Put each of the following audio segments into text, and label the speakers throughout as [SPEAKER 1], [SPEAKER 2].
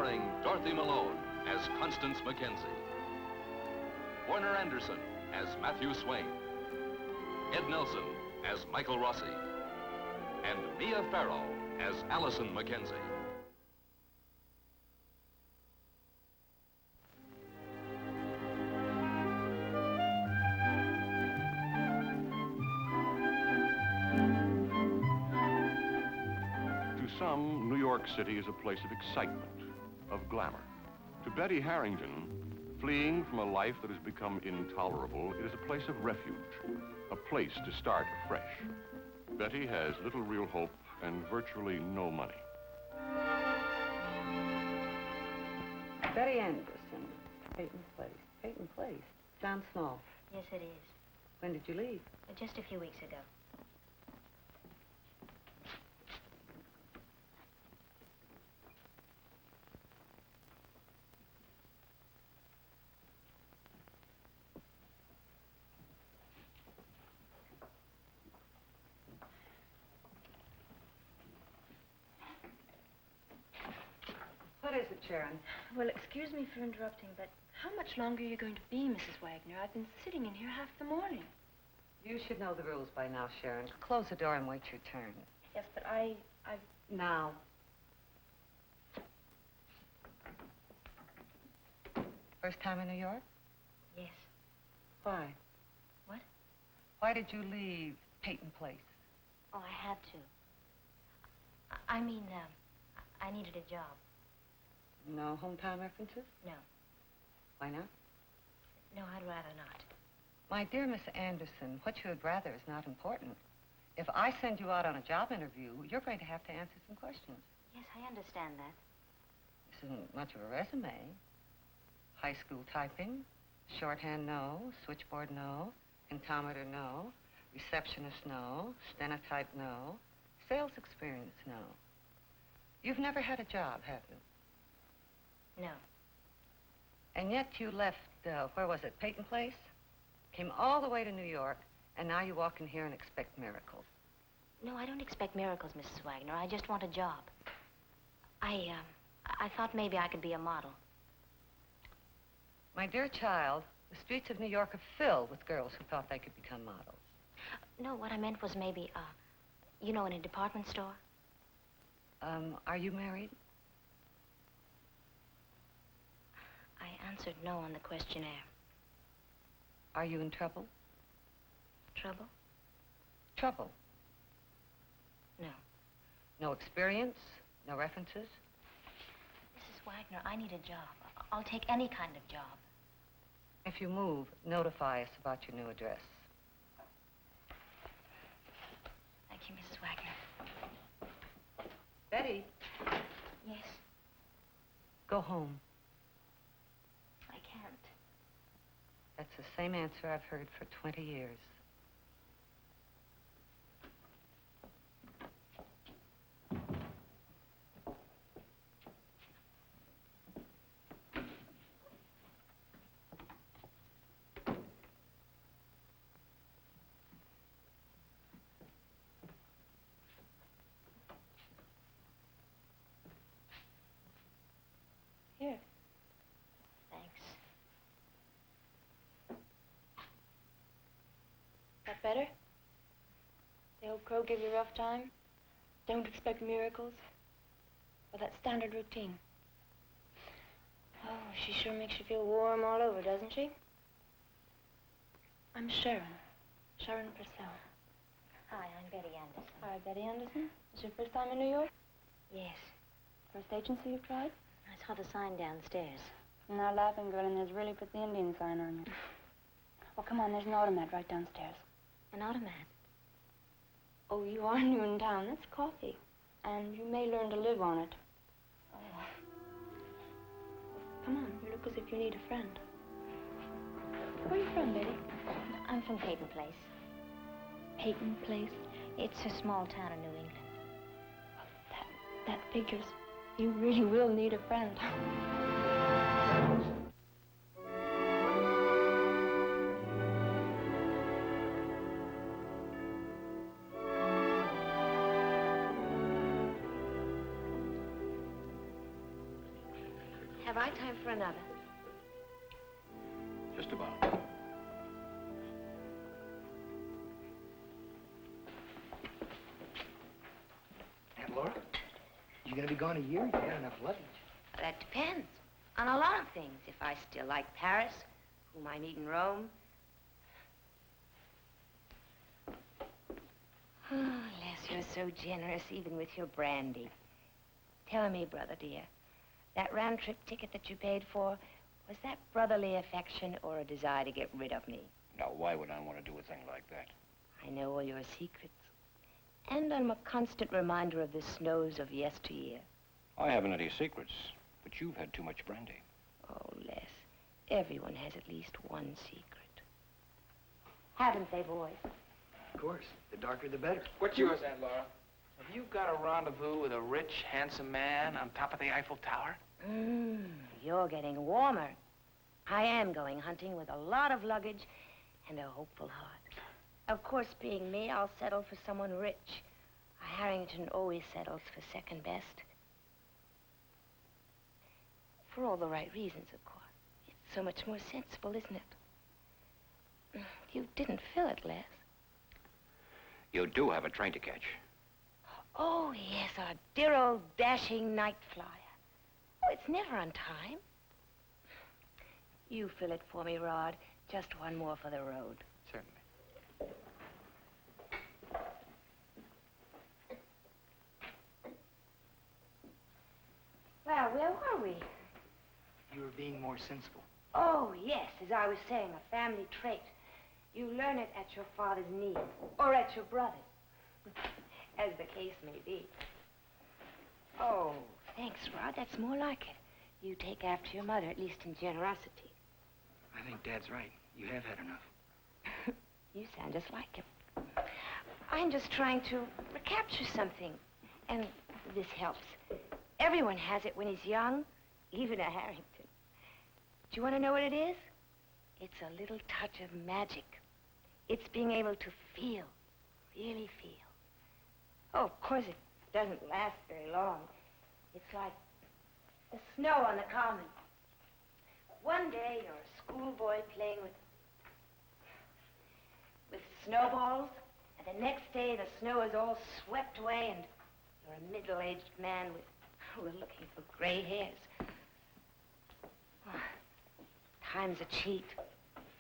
[SPEAKER 1] Starring Dorothy Malone as Constance Mackenzie. Warner Anderson as Matthew Swain. Ed Nelson as Michael Rossi. And Mia Farrow as Allison Mackenzie.
[SPEAKER 2] To some, New York City is a place of excitement, of glamour. To Betty Harrington, fleeing from a life that has become intolerable, it is a place of refuge, a place to start afresh. Betty has little real hope and virtually no money.
[SPEAKER 3] Betty Anderson, Peyton Place. Peyton Place? Sounds small.
[SPEAKER 4] Yes, it is.
[SPEAKER 3] When did you leave?
[SPEAKER 4] Just a few weeks ago.
[SPEAKER 3] What is it, Sharon?
[SPEAKER 4] Well, excuse me for interrupting, but how much longer are you going to be, Mrs. Wagner? I've been sitting in here half the morning.
[SPEAKER 3] You should know the rules by now, Sharon. Close the door and wait your turn.
[SPEAKER 4] Yes, but I've...
[SPEAKER 3] Now. First time in New York?
[SPEAKER 4] Yes.
[SPEAKER 3] Why?
[SPEAKER 4] What?
[SPEAKER 3] Why did you leave Peyton Place?
[SPEAKER 4] Oh, I had to. I mean, I needed a job.
[SPEAKER 3] No hometown references?
[SPEAKER 4] No.
[SPEAKER 3] Why not?
[SPEAKER 4] No, I'd rather not.
[SPEAKER 3] My dear Miss Anderson, what you would rather is not important. If I send you out on a job interview, you're going to have to answer some questions.
[SPEAKER 4] Yes, I understand that.
[SPEAKER 3] This isn't much of a resume. High school typing, shorthand no, switchboard no, pentameter no, receptionist no, stenotype no, sales experience no. You've never had a job, have you?
[SPEAKER 4] No.
[SPEAKER 3] And yet you left, where was it, Peyton Place? Came all the way to New York, and now you walk in here and expect miracles.
[SPEAKER 4] No, I don't expect miracles, Mrs. Wagner. I just want a job. I thought maybe I could be a model.
[SPEAKER 3] My dear child, the streets of New York are filled with girls who thought they could become models.
[SPEAKER 4] No, what I meant was maybe, you know, in a department store.
[SPEAKER 3] Are you married?
[SPEAKER 4] I answered no on the questionnaire.
[SPEAKER 3] Are you in trouble?
[SPEAKER 4] Trouble?
[SPEAKER 3] Trouble.
[SPEAKER 4] No.
[SPEAKER 3] No experience? No references?
[SPEAKER 4] Mrs. Wagner, I need a job. I'll take any kind of job.
[SPEAKER 3] If you move, notify us about your new address.
[SPEAKER 4] Thank you, Mrs. Wagner.
[SPEAKER 3] Betty?
[SPEAKER 4] Yes?
[SPEAKER 3] Go home.
[SPEAKER 4] I can't.
[SPEAKER 3] That's the same answer I've heard for 20 years.
[SPEAKER 4] Here. Thanks. That better? The old crow give you a rough time? Don't expect miracles? Well, that's standard routine. Oh, she sure makes you feel warm all over, doesn't she? I'm Sharon. Sharon Purcell. Hi, I'm Betty Anderson. Hi, Betty Anderson. Is your first time in New York? Yes. First agency you've tried? I saw the sign downstairs.
[SPEAKER 5] Now, laughing, girl, and there's really put the Indian sign on you. Well, come on, there's an automat right downstairs.
[SPEAKER 4] An automat?
[SPEAKER 5] Oh, you are new in town. That's coffee. And you may learn to live on it.
[SPEAKER 4] Oh.
[SPEAKER 5] Come on, you look as if you need a friend. Where are you from, Betty?
[SPEAKER 4] I'm from Peyton Place.
[SPEAKER 5] Peyton Place?
[SPEAKER 4] It's a small town in New England.
[SPEAKER 5] That figures. You really will need a friend.
[SPEAKER 4] Have I time for another?
[SPEAKER 2] Just about.
[SPEAKER 6] Aunt Laura, you gonna be gone a year? You got enough luggage.
[SPEAKER 4] That depends on a lot of things. If I still like Paris, whom I meet in Rome. Oh, Les, you're so generous, even with your brandy. Tell me, brother dear, that round-trip ticket that you paid for, was that brotherly affection or a desire to get rid of me?
[SPEAKER 7] Now, why would I want to do a thing like that?
[SPEAKER 4] I know all your secrets. And I'm a constant reminder of the snows of yesteryear.
[SPEAKER 7] I haven't any secrets, but you've had too much brandy.
[SPEAKER 4] Oh, Les, everyone has at least one secret. Haven't they, boys?
[SPEAKER 6] Of course. The darker, the better.
[SPEAKER 8] What's yours, Aunt Laura? Have you got a rendezvous with a rich, handsome man on top of the Eiffel Tower?
[SPEAKER 4] You're getting warmer. I am going hunting with a lot of luggage and a hopeful heart. Of course, being me, I'll settle for someone rich. Harrington always settles for second best. For all the right reasons, of course. It's so much more sensible, isn't it? You didn't fill it, Les.
[SPEAKER 7] You do have a train to catch.
[SPEAKER 4] Oh, yes, our dear old dashing night flyer. Oh, it's never on time. You fill it for me, Rod. Just one more for the road.
[SPEAKER 8] Certainly.
[SPEAKER 4] Well, where were we?
[SPEAKER 6] You were being more sensible.
[SPEAKER 4] Oh, yes, as I was saying, a family trait. You learn it at your father's knee, or at your brother's, as the case may be. Oh, thanks, Rod. That's more like it. You take after your mother, at least in generosity.
[SPEAKER 6] I think Dad's right. You have had enough.
[SPEAKER 4] You sound just like him. I'm just trying to recapture something, and this helps. Everyone has it when he's young, even a Harrington. Do you want to know what it is? It's a little touch of magic. It's being able to feel, really feel. Oh, of course, it doesn't last very long. It's like the snow on the common. One day, you're a schoolboy playing with snowballs, and the next day, the snow is all swept away, and you're a middle-aged man who are looking for gray hairs. Oh, time's a cheat.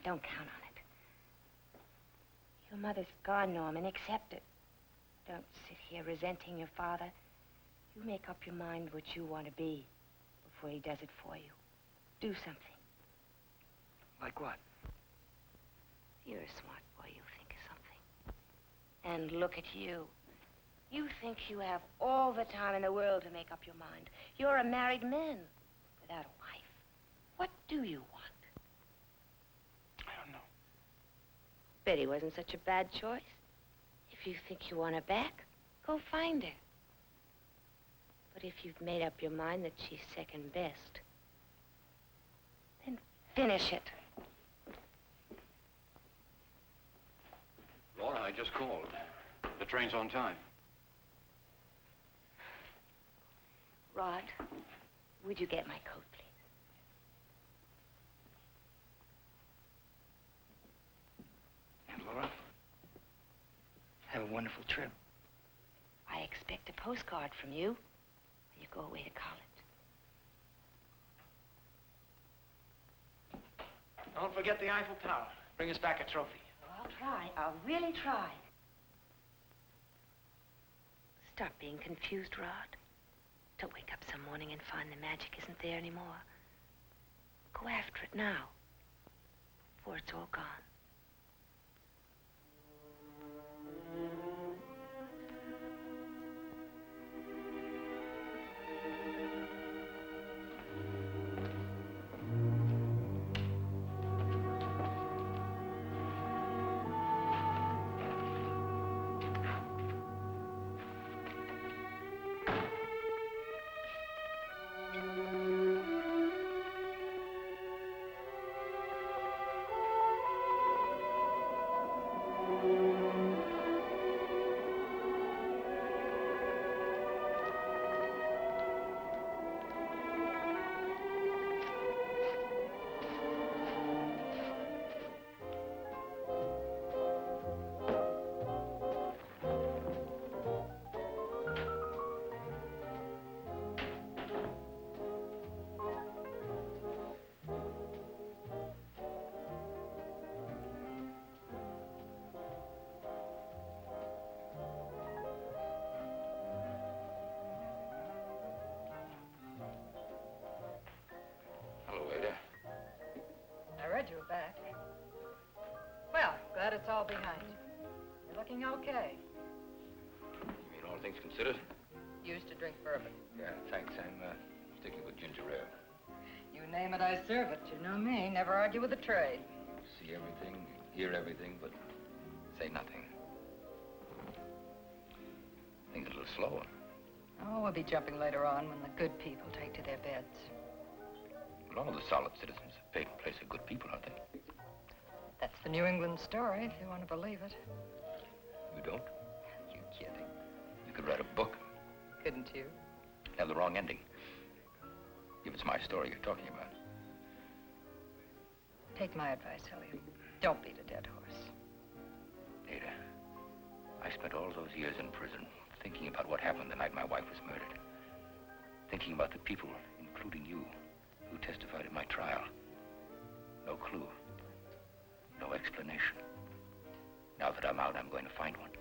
[SPEAKER 4] Don't count on it. Your mother's gone, Norman. Accept it. Don't sit here resenting your father. You make up your mind what you want to be before he does it for you. Do something.
[SPEAKER 6] Like what?
[SPEAKER 4] You're a smart boy. You think of something. And look at you. You think you have all the time in the world to make up your mind. You're a married man without a wife. What do you want?
[SPEAKER 8] I don't know.
[SPEAKER 4] Betty wasn't such a bad choice. If you think you want her back, go find her. But if you've made up your mind that she's second best, then finish it.
[SPEAKER 7] Laura, I just called. The train's on time.
[SPEAKER 4] Rod, would you get my coat, please?
[SPEAKER 6] Aunt Laura, have a wonderful trip.
[SPEAKER 4] I expect a postcard from you when you go away to college.
[SPEAKER 8] Don't forget the Eiffel Tower. Bring us back a trophy.
[SPEAKER 4] Oh, I'll try. I'll really try. Stop being confused, Rod. Don't wake up some morning and find the magic isn't there anymore. Go after it now, before it's all gone.
[SPEAKER 3] Glad it's all behind you. You're looking okay.
[SPEAKER 7] You mean all things considered?
[SPEAKER 3] Used to drink bourbon.
[SPEAKER 7] Yeah, thanks. I'm sticking with ginger ale.
[SPEAKER 3] You name it, I serve it. You know me. Never argue with the trade.
[SPEAKER 7] See everything, hear everything, but say nothing. Things a little slower.
[SPEAKER 3] Oh, we'll be jumping later on when the good people take to their beds.
[SPEAKER 7] But all the solid citizens of Peyton Place are good people, aren't they?
[SPEAKER 3] That's the New England story, if you want to believe it.
[SPEAKER 7] You don't?
[SPEAKER 3] You kidding?
[SPEAKER 7] You could write a book,
[SPEAKER 3] Couldn't you?
[SPEAKER 7] have the wrong ending. If it's my story you're talking about.
[SPEAKER 3] Take my advice, Elliot. Don't beat a dead horse.
[SPEAKER 7] Ada, I spent all those years in prison thinking about what happened the night my wife was murdered. Thinking about the people, including you, who testified at my trial. No clue. No explanation. Now that I'm out, I'm going to find one.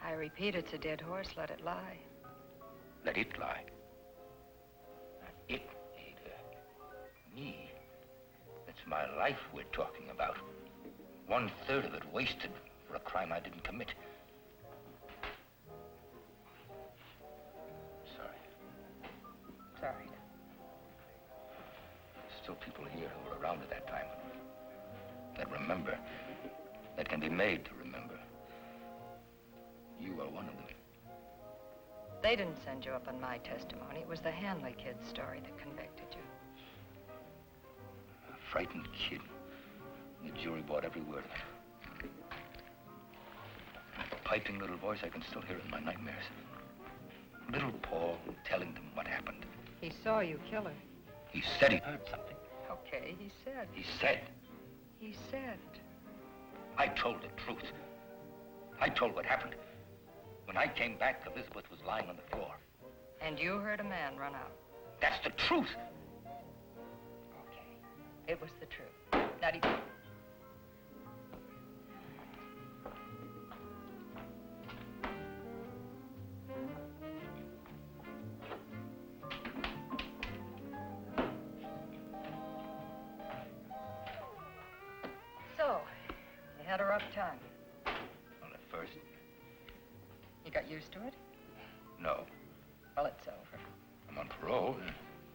[SPEAKER 3] I repeat, it's a dead horse. Let it lie.
[SPEAKER 7] Let it lie. Not it, Ada. Me. It's my life we're talking about. 1/3 of it wasted for a crime I didn't commit. Sorry.
[SPEAKER 3] Sorry.
[SPEAKER 7] There's still people here who were around at that time. That remember. That can be made to remember. You are one of them.
[SPEAKER 3] They didn't send you up on my testimony. It was the Hanley kid's story that convicted you.
[SPEAKER 7] A frightened kid. The jury bought every word of it. That piping little voice, I can still hear it in my nightmares. Little Paul telling them what happened.
[SPEAKER 3] He saw you kill her.
[SPEAKER 7] He said he heard something.
[SPEAKER 3] Okay, he said.
[SPEAKER 7] He said.
[SPEAKER 3] He said.
[SPEAKER 7] I told the truth. I told what happened. When I came back, Elizabeth was lying on the floor.
[SPEAKER 3] And you heard a man run out.
[SPEAKER 7] That's the truth.
[SPEAKER 3] Okay. It was the truth. Now, do you... So, you had a rough time.
[SPEAKER 7] Well, at first,
[SPEAKER 3] You got used to it?
[SPEAKER 7] no.
[SPEAKER 3] Well, it's over.
[SPEAKER 7] I'm on parole.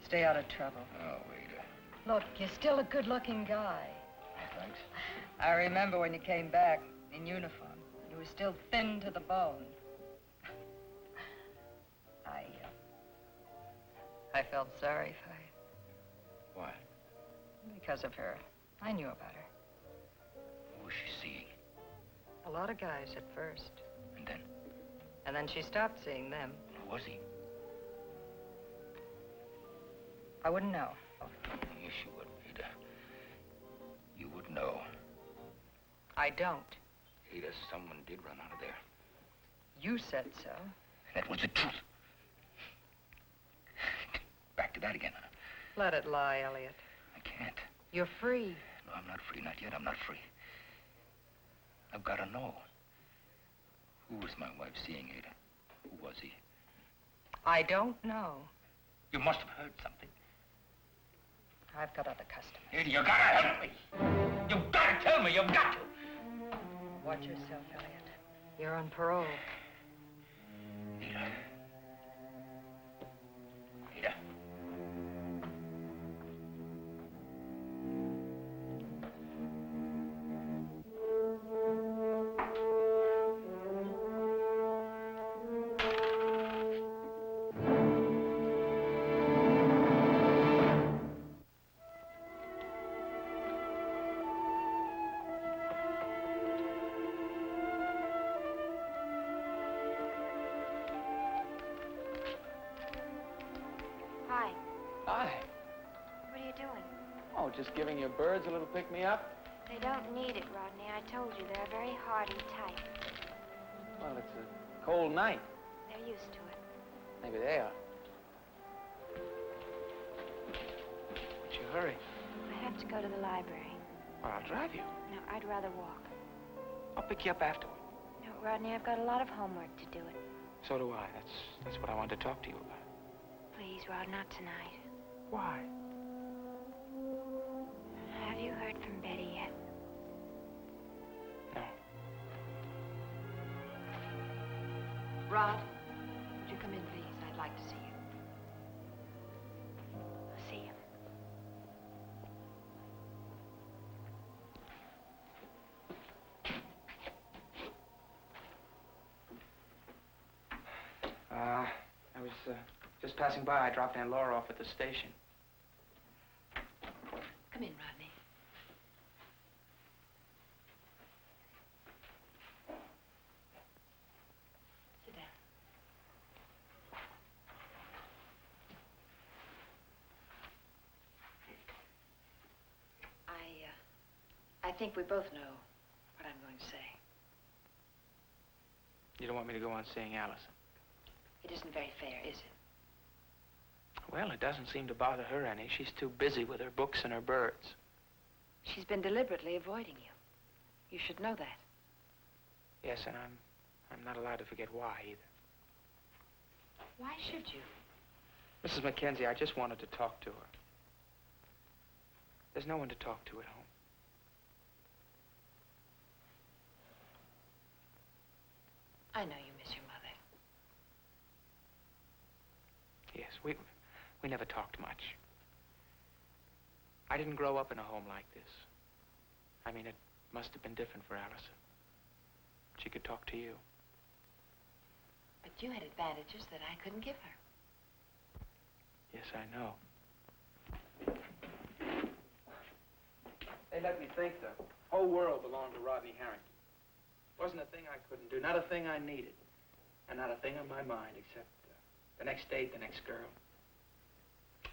[SPEAKER 3] Stay out of trouble.
[SPEAKER 7] Oh, Ada.
[SPEAKER 3] Look, you're still a good-looking guy.
[SPEAKER 7] Thanks.
[SPEAKER 3] I remember when you came back in uniform. You were still thin to the bone. I felt sorry for you.
[SPEAKER 7] Why?
[SPEAKER 3] Because of her. I knew about her.
[SPEAKER 7] What was she seeing?
[SPEAKER 3] A lot of guys at first.
[SPEAKER 7] And then?
[SPEAKER 3] And then she stopped seeing them.
[SPEAKER 7] Who was he?
[SPEAKER 3] I wouldn't know.
[SPEAKER 7] Yes, you would, Ada. You would know.
[SPEAKER 3] I don't.
[SPEAKER 7] Ada, someone did run out of there.
[SPEAKER 3] You said so.
[SPEAKER 7] That was the truth. Back to that again, huh?
[SPEAKER 3] Let it lie, Elliot.
[SPEAKER 7] I can't.
[SPEAKER 3] You're free.
[SPEAKER 7] No, I'm not free. Not yet. I'm not free. I've got to know. Who was my wife seeing, Ada? Who was he?
[SPEAKER 3] I don't know.
[SPEAKER 7] You must have heard something.
[SPEAKER 3] I've got other customers.
[SPEAKER 7] Ada, you gotta help me. You've got to tell me. You've got to.
[SPEAKER 3] Watch yourself, Elliot. You're on parole.
[SPEAKER 7] Ada. Ada.
[SPEAKER 4] Hi.
[SPEAKER 8] Hi.
[SPEAKER 4] What are you doing?
[SPEAKER 8] Oh, just giving your birds a little pick-me-up.
[SPEAKER 4] They don't need it, Rodney. I told you they're very hard and tight.
[SPEAKER 8] Well, it's a cold night.
[SPEAKER 4] They're used to it.
[SPEAKER 8] Maybe they are. What's your hurry?
[SPEAKER 4] I have to go to the library.
[SPEAKER 8] Well, I'll drive you.
[SPEAKER 4] No, I'd rather walk.
[SPEAKER 8] I'll pick you up afterward.
[SPEAKER 4] No, Rodney, I've got a lot of homework to do.
[SPEAKER 8] So do I. That's what I wanted to talk to you about.
[SPEAKER 4] Please, Rod, not tonight.
[SPEAKER 8] Why?
[SPEAKER 4] Have you heard from Betty yet?
[SPEAKER 9] Rod, would you come in, please? I'd like to see you.
[SPEAKER 5] I'll see you.
[SPEAKER 8] I was just passing by. I dropped Aunt Laura off at the station.
[SPEAKER 9] Come in, Rodney. Sit down. I think we both know what I'm going to say.
[SPEAKER 8] You don't want me to go on seeing Allison?
[SPEAKER 9] It isn't very fair, is it?
[SPEAKER 8] Well, it doesn't seem to bother her any. She's too busy with her books and her birds.
[SPEAKER 9] She's been deliberately avoiding you. You should know that.
[SPEAKER 8] Yes, and I'm not allowed to forget why either.
[SPEAKER 9] Why should you?
[SPEAKER 8] Mrs. Mackenzie, I just wanted to talk to her. There's no one to talk to at home.
[SPEAKER 9] I know you miss your mother.
[SPEAKER 8] Yes, we never talked much. I didn't grow up in a home like this. I mean, it must have been different for Allison. She could talk to you.
[SPEAKER 9] But you had advantages that I couldn't give her.
[SPEAKER 8] Yes, I know. They let me think the whole world belonged to Rodney Harrington. Wasn't a thing I couldn't do, not a thing I needed, and not a thing on my mind except the next date, the next girl.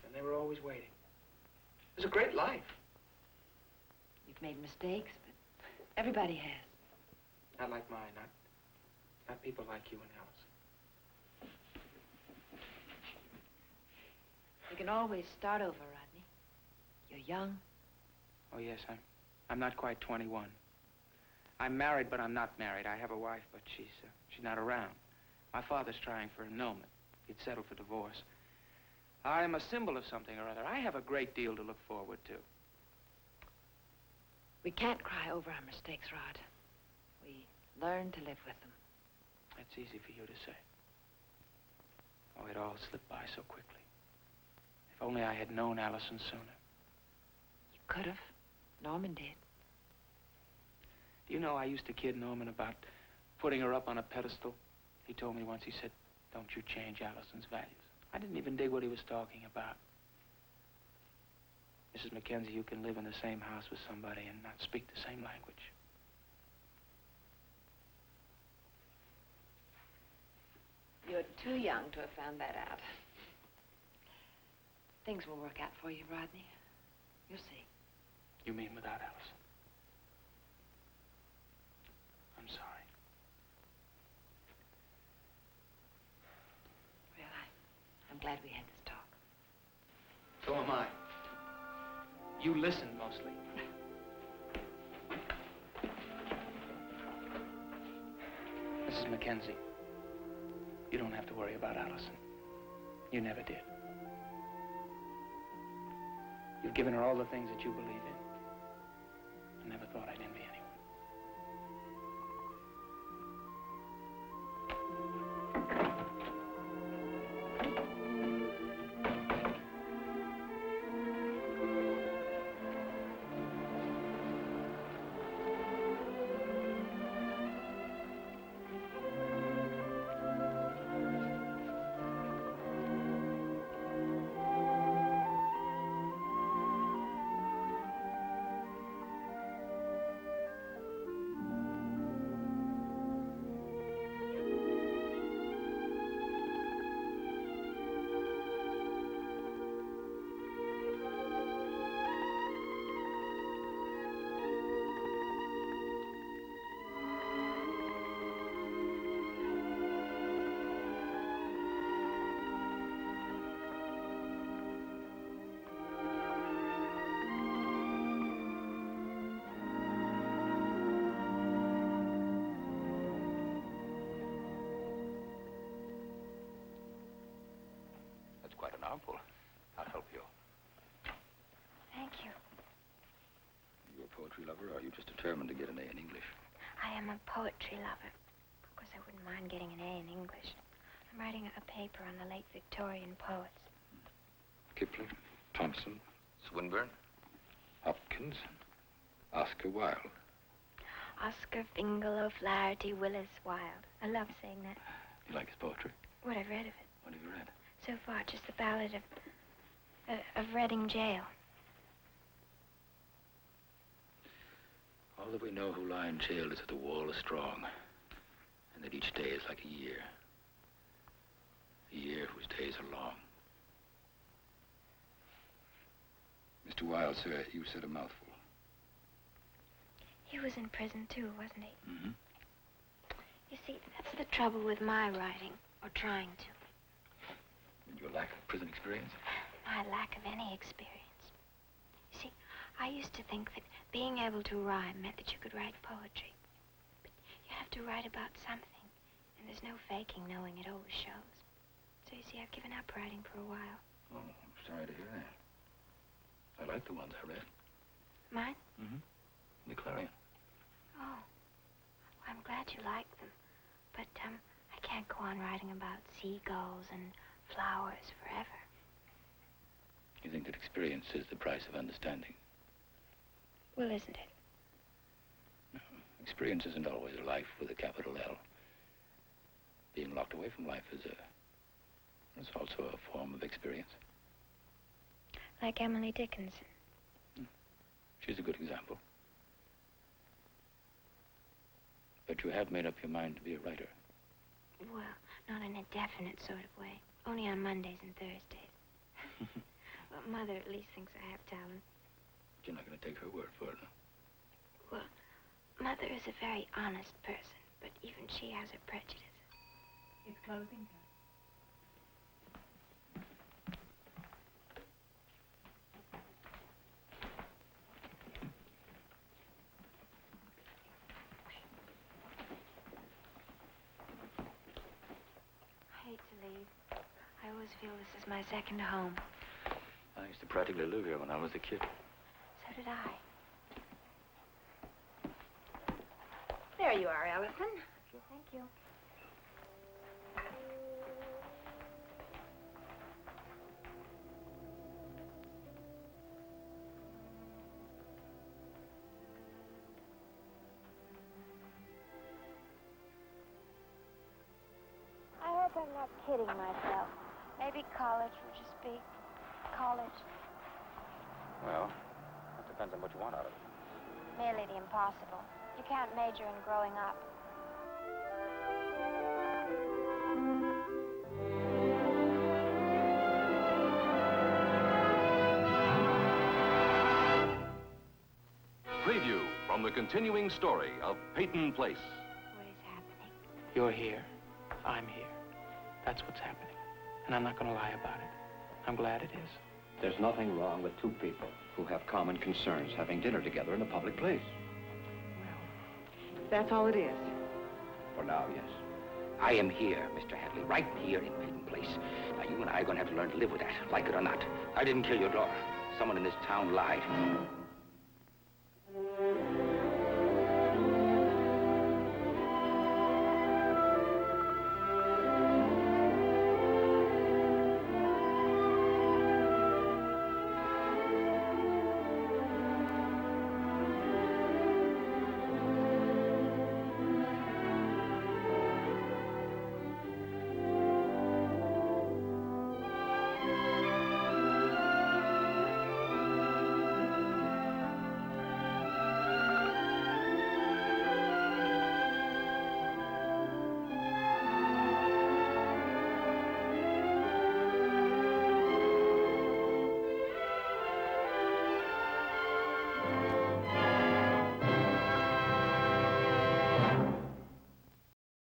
[SPEAKER 8] And they were always waiting. It was a great life.
[SPEAKER 9] You've made mistakes, but everybody has.
[SPEAKER 8] Not like mine, not people like you and Allison.
[SPEAKER 9] You can always start over, Rodney. You're young.
[SPEAKER 8] Oh, yes, I'm not quite 21. I'm married, but I'm not married. I have a wife, but she's not around. My father's trying for annulment. He'd settled for divorce. I'm a symbol of something or other. I have a great deal to look forward to.
[SPEAKER 9] We can't cry over our mistakes, Rod. We learn to live with them.
[SPEAKER 8] That's easy for you to say. Oh, it all slipped by so quickly. If only I had known Allison sooner.
[SPEAKER 9] You could have. Norman did.
[SPEAKER 8] Do you know, I used to kid Norman about putting her up on a pedestal. He told me once, he said, don't you change Allison's values. I didn't even dig what he was talking about. Mrs. Mackenzie, you can live in the same house with somebody and not speak the same language.
[SPEAKER 9] You're too young to have found that out. Things will work out for you, Rodney. You'll see.
[SPEAKER 8] You mean without Allison? I'm sorry.
[SPEAKER 9] Well, I'm glad we had this talk.
[SPEAKER 8] So am I. You listen mostly. Mrs. Mackenzie, you don't have to worry about Allison. You never did. You've given her all the things that you believe in. I never thought I'd envy anyone.
[SPEAKER 7] Quite an armful. I'll help you.
[SPEAKER 5] Thank you.
[SPEAKER 7] You a poetry lover, or are you just determined to get an A in English?
[SPEAKER 5] I am a poetry lover because
[SPEAKER 4] I wouldn't mind getting an A in English. I'm writing a paper on the late Victorian poets.
[SPEAKER 7] Kipling, Thompson, Swinburne, Hopkins, Oscar Wilde.
[SPEAKER 4] Oscar, Fingal, O'Flaherty, Willis, Wilde. I love saying that.
[SPEAKER 7] You like his poetry?
[SPEAKER 4] What I've read of it.
[SPEAKER 7] What have you read?
[SPEAKER 4] So far, just the ballad of Reading Jail.
[SPEAKER 7] All that we know who lie in jail is that the wall is strong, and that each day is like a year. A year whose days are long. Mr. Wilde, sir, you said a mouthful.
[SPEAKER 4] He was in prison, too, wasn't he?
[SPEAKER 7] Mm-hmm.
[SPEAKER 4] You see, that's the trouble with my writing, or trying to.
[SPEAKER 7] And your lack of prison experience?
[SPEAKER 4] My lack of any experience. You see, I used to think that being able to rhyme meant that you could write poetry. But you have to write about something, and there's no faking knowing it always shows. So you see, I've given up writing for a while.
[SPEAKER 7] Oh, I'm sorry to hear that. I like the ones I read.
[SPEAKER 4] Mine?
[SPEAKER 7] Mm-hmm. The Clarion.
[SPEAKER 4] Oh. Well, I'm glad you like them. But, I can't go on writing about seagulls and flowers forever.
[SPEAKER 7] You think that experience is the price of understanding?
[SPEAKER 4] Well, isn't it?
[SPEAKER 7] No. Experience isn't always a life with a capital L. Being locked away from life is also a form of experience.
[SPEAKER 4] Like Emily Dickinson.
[SPEAKER 7] She's a good example. But you have made up your mind to be a writer.
[SPEAKER 4] Well, not in a definite sort of way. Only on Mondays and Thursdays. Well, Mother at least thinks I have talent.
[SPEAKER 7] You're not going to take her word for it, no?
[SPEAKER 4] Well, Mother is a very honest person, but even she has her prejudices.
[SPEAKER 9] It's closing time.
[SPEAKER 4] I hate to leave. I always feel this is my second home.
[SPEAKER 7] I used to practically live here when I was a kid.
[SPEAKER 4] So did I. There you are, Allison. Thank you. I hope I'm not kidding myself. Maybe college will just be college.
[SPEAKER 7] Well, that depends on what you want out of it.
[SPEAKER 4] Merely the impossible. You can't major in growing up.
[SPEAKER 1] Preview from the continuing story of Peyton Place.
[SPEAKER 4] What is happening?
[SPEAKER 8] You're here. I'm here. That's what's happening. And I'm not going to lie about it. I'm glad it is.
[SPEAKER 10] There's nothing wrong with two people who have common concerns having dinner together in a public place.
[SPEAKER 3] That's all it is.
[SPEAKER 10] For now, yes.
[SPEAKER 7] I am here, Mr. Hadley, right here in Peyton Place. Now, you and I are going to have to learn to live with that, like it or not. I didn't kill your daughter. Someone in this town lied.